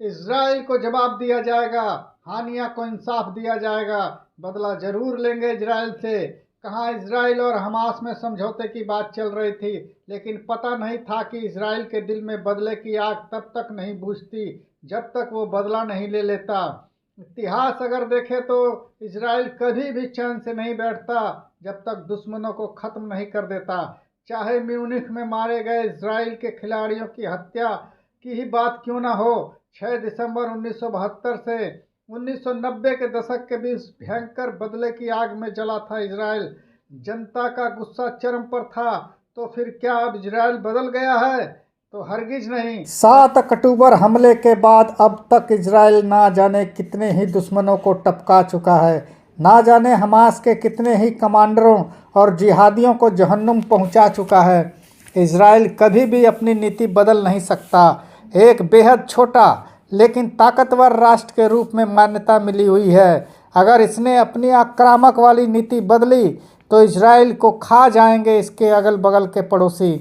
Israel को जवाब दिया जाएगा, हानिया को इंसाफ दिया जाएगा, बदला जरूर लेंगे इजराइल से। कहाँ इजराइल और हमास में समझौते की बात चल रही थी, लेकिन पता नहीं था कि इजराइल के दिल में बदले की आग तब तक नहीं बुझती जब तक वो बदला नहीं ले लेता। इतिहास अगर देखे तो इजराइल कभी भी चैन से नहीं बैठता जब तक दुश्मनों को खत्म नहीं कर देता। चाहे म्यूनिख में मारे गए इजराइल के खिलाड़ियों की हत्या की ही बात क्यों ना हो, 6 दिसंबर 1972 से 1990 के दशक के बीच भयंकर बदले की आग में जला था इजराइल। जनता का गुस्सा चरम पर था। तो फिर क्या अब इजराइल बदल गया है? तो हरगिज नहीं। 7 अक्टूबर हमले के बाद अब तक इजराइल ना जाने कितने ही दुश्मनों को टपका चुका है, ना जाने हमास के कितने ही कमांडरों और जिहादियों को जहन्नुम पहुंचा चुका है। इजराइल कभी भी अपनी नीति बदल नहीं सकता। एक बेहद छोटा लेकिन ताकतवर राष्ट्र के रूप में मान्यता मिली हुई है। अगर इसने अपनी आक्रामक वाली नीति बदली तो इजराइल को खा जाएंगे इसके अगल बगल के पड़ोसी,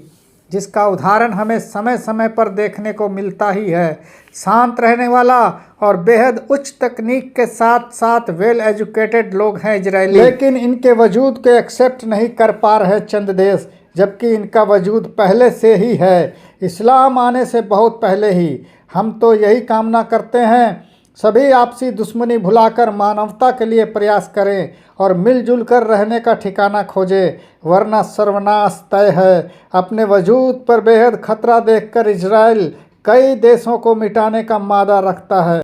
जिसका उदाहरण हमें समय समय पर देखने को मिलता ही है। शांत रहने वाला और बेहद उच्च तकनीक के साथ साथ वेल एजुकेटेड लोग हैं इजरायली, लेकिन इनके वजूद को एक्सेप्ट नहीं कर पा रहे चंद देश, जबकि इनका वजूद पहले से ही है, इस्लाम आने से बहुत पहले ही। हम तो यही कामना करते हैं सभी आपसी दुश्मनी भुलाकर मानवता के लिए प्रयास करें और मिलजुल कर रहने का ठिकाना खोजें, वरना सर्वनाश तय है। अपने वजूद पर बेहद खतरा देखकर इजराइल कई देशों को मिटाने का मादा रखता है।